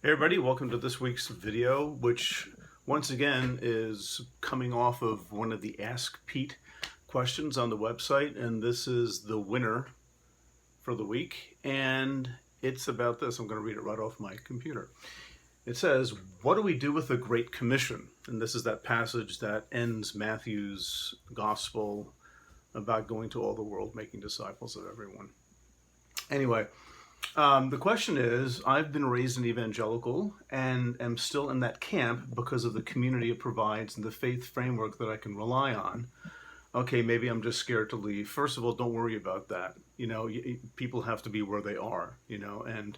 Hey everybody, welcome to this week's video, which once again is coming off of one of the Ask Pete questions on the website, and this is the winner for the week, and it's about this. I'm going to read it right off my computer. It says, what do we do with the Great Commission? And this is that passage that ends Matthew's gospel about going to all the world, making disciples of everyone. Anyway, the question is, I've been raised in Evangelical and am still in that camp because of the community it provides and the faith framework that I can rely on. Okay, maybe I'm just scared to leave. First of all, don't worry about that. People have to be where they are, and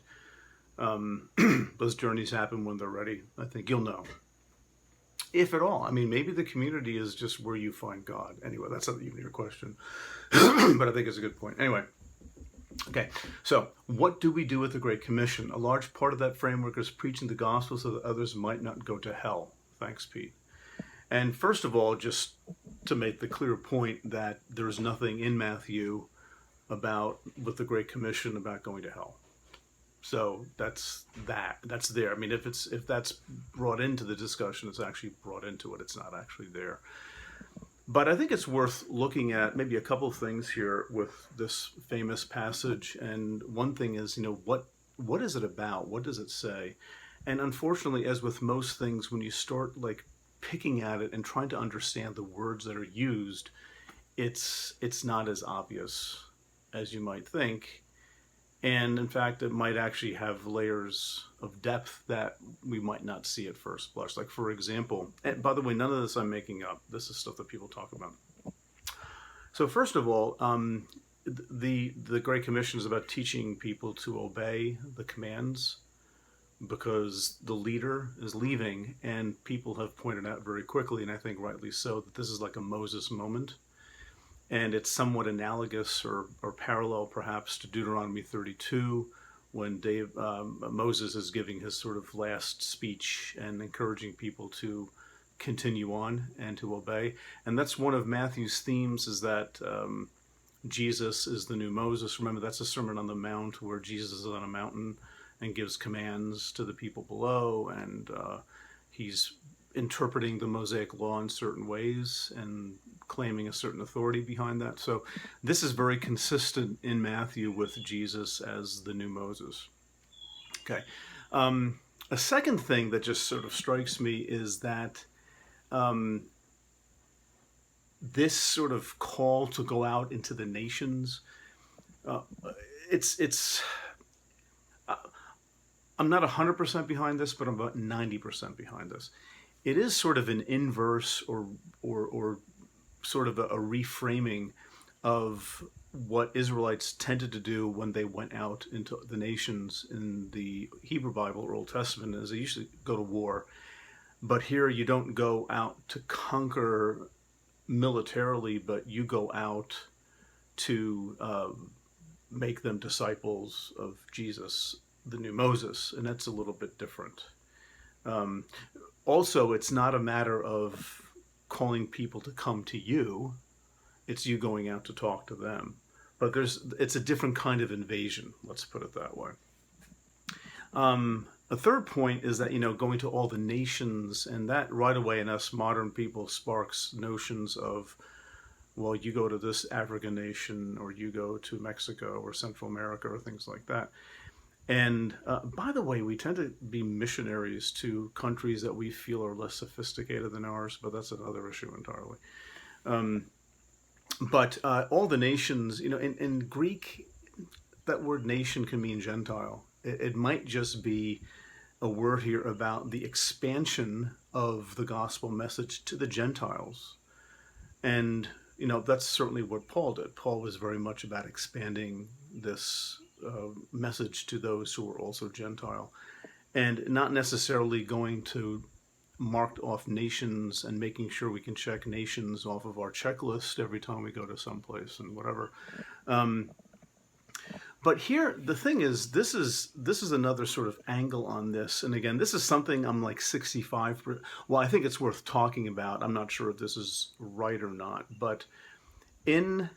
those journeys happen when they're ready. I think you'll know. If at all. I mean, maybe the community is just where you find God. Anyway, that's not even your question, but I think it's a good point. Anyway. Okay, so what do we do with the Great Commission? A large part of that framework is preaching the gospel so that others might not go to hell. Thanks, Pete. And first of all, just to make the clear point that there's nothing in Matthew with the Great Commission about going to hell. So that's there. I mean, if that's brought into the discussion, it's actually brought into it. It's not actually there. But I think it's worth looking at maybe a couple of things here with this famous passage. And one thing is, what is it about? What does it say? And unfortunately, as with most things, when you start picking at it and trying to understand the words that are used, it's not as obvious as you might think. And in fact, it might actually have layers of depth that we might not see at first blush. Like, for example, and by the way, none of this I'm making up. This is stuff that people talk about. So first of all, the Great Commission is about teaching people to obey the commands because the leader is leaving, and people have pointed out very quickly, and I think rightly so, that this is like a Moses moment. And it's somewhat analogous or parallel, perhaps, to Deuteronomy 32, when Moses is giving his sort of last speech and encouraging people to continue on and to obey. And that's one of Matthew's themes, is that Jesus is the new Moses. Remember, that's a Sermon on the Mount where Jesus is on a mountain and gives commands to the people below, and he's interpreting the Mosaic law in certain ways and claiming a certain authority behind that. So this is very consistent in Matthew with Jesus as the new Moses. Okay. A second thing that just sort of strikes me is that this sort of call to go out into the nations, I'm not 100% behind this, but I'm about 90% behind this. It is sort of an inverse or sort of a reframing of what Israelites tended to do when they went out into the nations in the Hebrew Bible or Old Testament, as they usually go to war. But here you don't go out to conquer militarily, but you go out to make them disciples of Jesus, the new Moses, and that's a little bit different. Also, it's not a matter of calling people to come to you. It's you going out to talk to them. But it's a different kind of invasion, let's put it that way. A third point is that, going to all the nations, and that right away in us modern people sparks notions of, well, you go to this African nation, or you go to Mexico or Central America or things like that. And by the way, we tend to be missionaries to countries that we feel are less sophisticated than ours, but that's another issue entirely. But all the nations, in Greek, that word nation can mean Gentile. It might just be a word here about the expansion of the gospel message to the Gentiles. And, that's certainly what Paul did. Paul was very much about expanding this message to those who were also Gentile, and not necessarily going to marked off nations and making sure we can check nations off of our checklist every time we go to someplace and whatever. But here, the thing is, this is another sort of angle on this. And again, this is something I'm like 65. Well, I think it's worth talking about. I'm not sure if this is right or not, but in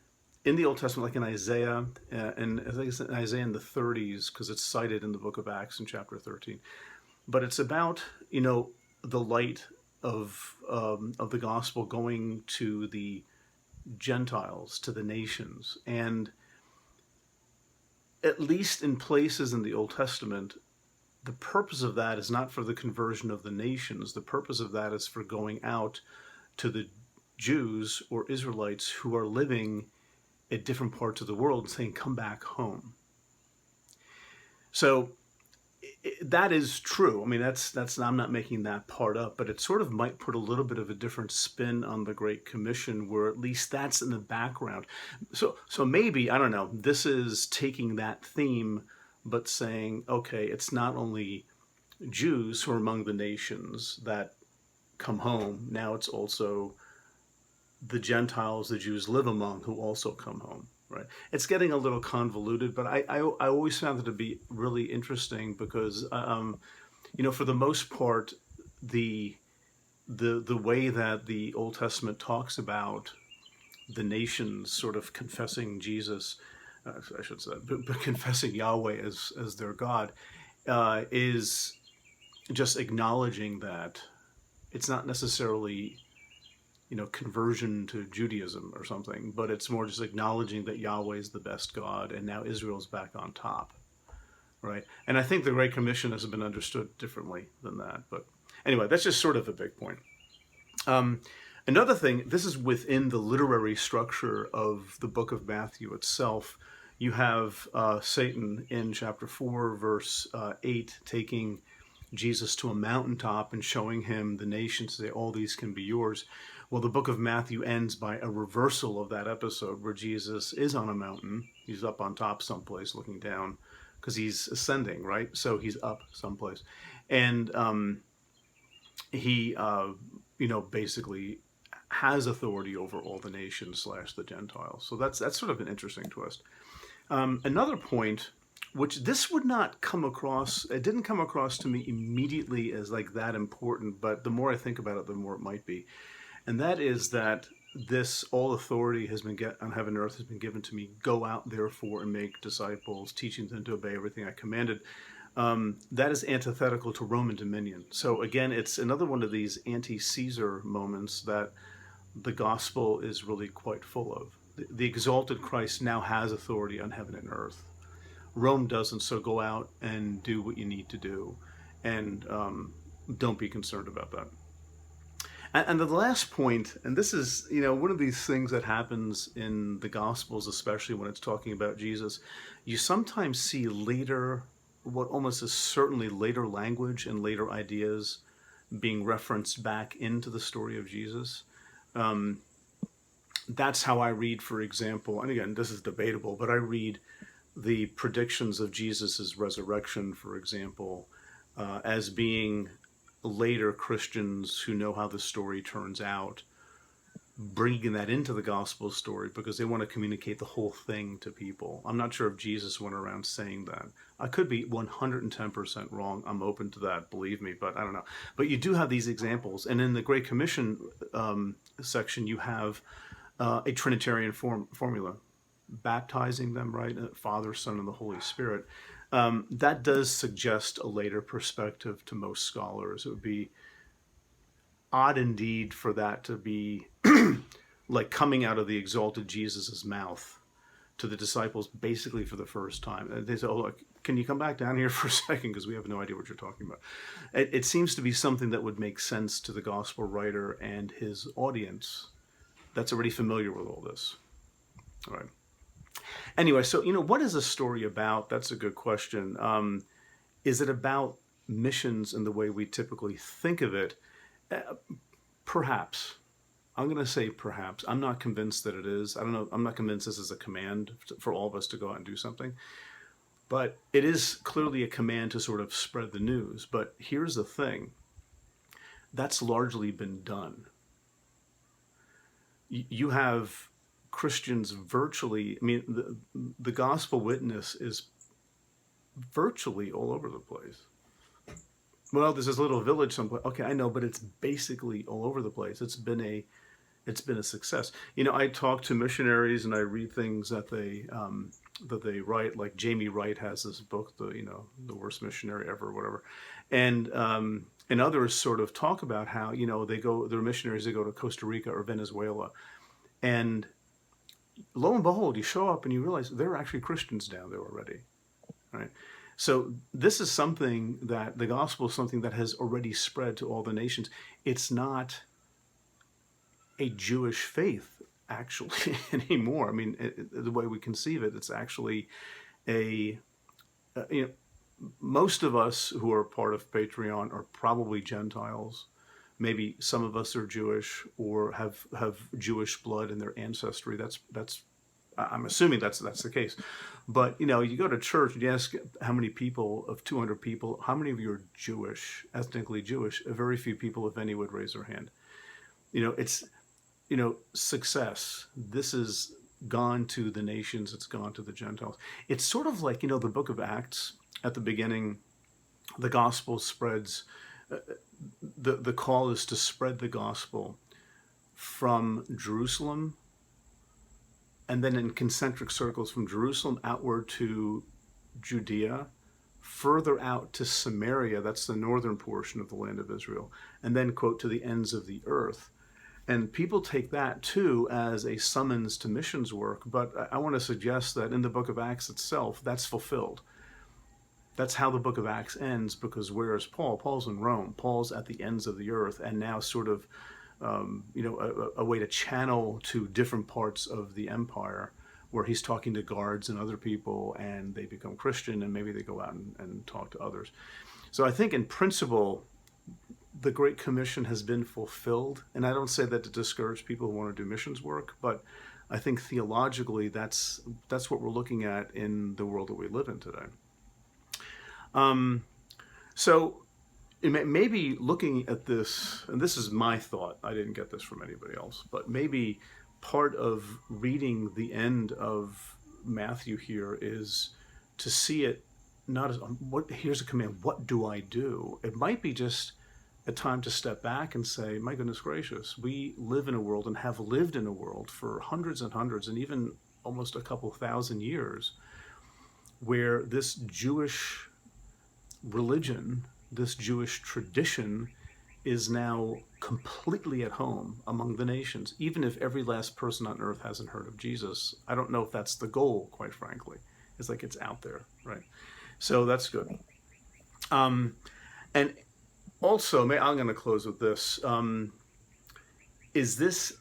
the Old Testament, like in Isaiah, and I think it's in Isaiah in the 30s, because it's cited in the book of Acts in chapter 13, but it's about, the light of the gospel going to the Gentiles, to the nations. And at least in places in the Old Testament, the purpose of that is not for the conversion of the nations. The purpose of that is for going out to the Jews or Israelites who are living at different parts of the world and saying, come back home. So that is true. I mean, that's I'm not making that part up, but it sort of might put a little bit of a different spin on the Great Commission, where at least that's in the background. So maybe, I don't know, this is taking that theme, but saying, okay, it's not only Jews who are among the nations that come home. Now it's also the Gentiles the Jews live among who also come home. Right. It's getting a little convoluted, but I always found it to be really interesting because, for the most part, the way that the Old Testament talks about the nations sort of confessing Jesus, I should say, but confessing Yahweh as their God, is just acknowledging that it's not necessarily conversion to Judaism or something, but it's more just acknowledging that Yahweh is the best God, and now Israel's back on top, right? And I think the Great Commission has been understood differently than that. But anyway, that's just sort of a big point. Another thing, this is within the literary structure of the book of Matthew itself. You have Satan in chapter 4, verse 8, taking Jesus to a mountaintop and showing him the nations, say, all these can be yours. Well, the book of Matthew ends by a reversal of that episode where Jesus is on a mountain. He's up on top someplace looking down because he's ascending, right? So he's up someplace. And he, basically has authority over all the nations / the Gentiles. So that's sort of an interesting twist. Another point, which this would not come across, it didn't come across to me immediately as like that important, but the more I think about it, the more it might be. And that is that this all authority has been on heaven and earth has been given to me. Go out therefore and make disciples, teaching them to obey everything I commanded. That is antithetical to Roman dominion. So again, it's another one of these anti-Caesar moments that the gospel is really quite full of. The exalted Christ now has authority on heaven and earth. Rome doesn't, so go out and do what you need to do. And don't be concerned about that. And the last point, and this is, one of these things that happens in the Gospels, especially when it's talking about Jesus, you sometimes see later, what almost is certainly later language and later ideas being referenced back into the story of Jesus. That's how I read, for example, and again, this is debatable, but I read the predictions of Jesus's resurrection, for example, as being later Christians who know how the story turns out, bringing that into the gospel story because they want to communicate the whole thing to people. I'm not sure if Jesus went around saying that. I could be 110% wrong. I'm open to that, believe me, but I don't know. But you do have these examples. And in the Great Commission section, you have a Trinitarian formula, baptizing them, right? Father, Son, and the Holy Spirit. That does suggest a later perspective to most scholars. It would be odd indeed for that to be like coming out of the exalted Jesus's mouth to the disciples basically for the first time. They say, oh, look, can you come back down here for a second because we have no idea what you're talking about. It seems to be something that would make sense to the gospel writer and his audience that's already familiar with all this. All right. Anyway, so, what is a story about? That's a good question. Is it about missions in the way we typically think of it? Perhaps. I'm going to say perhaps. I'm not convinced that it is. I don't know. I'm not convinced this is a command for all of us to go out and do something. But it is clearly a command to sort of spread the news. But here's the thing. That's largely been done. You have Christians virtually, the gospel witness is virtually all over the place. Well, there's this little village someplace. Okay, I know, but it's basically all over the place. It's been a success. I talk to missionaries and I read things that they that they write. Like Jamie Wright has this book, the worst missionary ever, or whatever, and others sort of talk about how they're missionaries. They go to Costa Rica or Venezuela, and lo and behold, you show up and you realize there are actually Christians down there already, right? So this is something that the gospel is something that has already spread to all the nations. It's not a Jewish faith actually anymore. I mean, the way we conceive it, it's actually most of us who are part of Patreon are probably Gentiles. Maybe some of us are Jewish or have Jewish blood in their ancestry. That's I'm assuming that's the case. But you go to church and you ask how many people of 200 people, how many of you are Jewish, ethnically Jewish? Very few people, if any, would raise their hand. It's success. This has gone to the nations. It's gone to the Gentiles. It's sort of like the book of Acts. At the beginning, the gospel spreads. The call is to spread the gospel from Jerusalem, and then in concentric circles from Jerusalem outward to Judea, further out to Samaria, that's the northern portion of the land of Israel, and then, quote, to the ends of the earth. And people take that too as a summons to missions work, but I want to suggest that in the book of Acts itself, that's fulfilled. That's how the book of Acts ends, because where is Paul? Paul's in Rome. Paul's at the ends of the earth, and now sort of a way to channel to different parts of the empire where he's talking to guards and other people, and they become Christian, and maybe they go out and talk to others. So I think in principle, the Great Commission has been fulfilled. And I don't say that to discourage people who want to do missions work, but I think theologically that's what we're looking at in the world that we live in today. So maybe looking at this, and this is my thought, I didn't get this from anybody else, but maybe part of reading the end of Matthew here is to see it not as, here's a command, what do I do? It might be just a time to step back and say, my goodness gracious, we live in a world and have lived in a world for hundreds and hundreds and even almost a couple thousand years where this Jewish religion, this Jewish tradition is now completely at home among the nations, even if every last person on earth hasn't heard of Jesus. I don't know if that's the goal, quite frankly. It's like it's out there, right? So that's good. And also, I'm going to close with this. Is this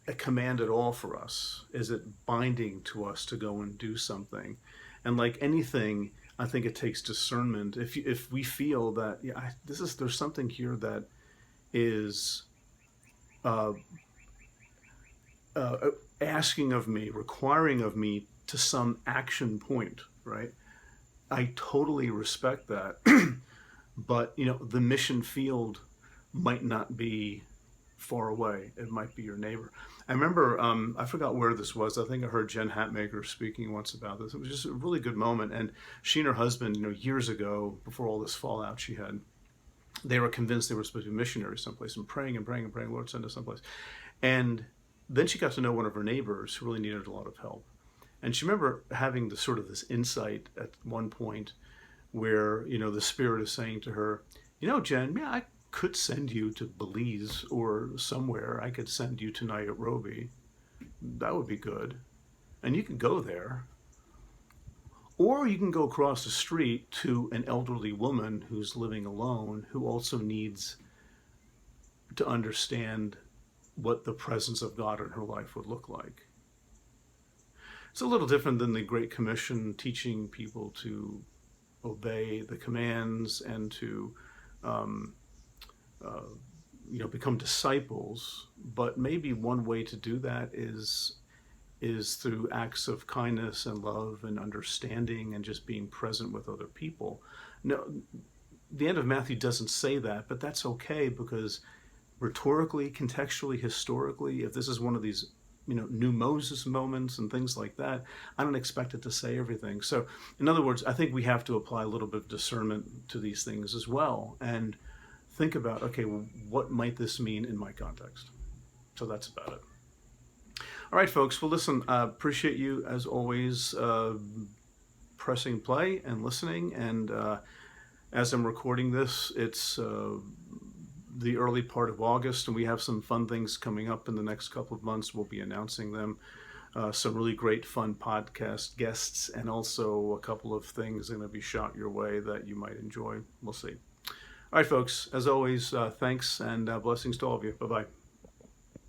a command at all for us? Is it binding to us to go and do something? And like anything, I think it takes discernment. If we feel that there's something here that is asking of me, requiring of me to some action point, right? I totally respect that. But the mission field might not be far away. It might be your neighbor. I remember, I forgot where this was. I think I heard Jen Hatmaker speaking once about this. It was just a really good moment. And she and her husband, years ago, before all this fallout she had, they were convinced they were supposed to be missionaries someplace, and praying, Lord, send us someplace. And then she got to know one of her neighbors who really needed a lot of help. And she remember having this insight at one point where, the Spirit is saying to her, Jen, I could send you to Belize or somewhere. I could send you to Nairobi. That would be good. And you can go there. Or you can go across the street to an elderly woman who's living alone, who also needs to understand what the presence of God in her life would look like. It's a little different than the Great Commission teaching people to obey the commands and to become disciples. But maybe one way to do that is through acts of kindness and love and understanding and just being present with other people. No, the end of Matthew doesn't say that, but that's okay, because rhetorically, contextually, historically, if this is one of these new Moses moments and things like that, I don't expect it to say everything. So in other words, I think we have to apply a little bit of discernment to these things as well and think about, okay, well, what might this mean in my context? So that's about it. All right, folks. Well, listen, appreciate you as always pressing play and listening. And as I'm recording this, it's the early part of August, and we have some fun things coming up in the next couple of months. We'll be announcing them. Some really great fun podcast guests, and also a couple of things going to be shot your way that you might enjoy. We'll see. All right, folks, as always, thanks and blessings to all of you. Bye-bye.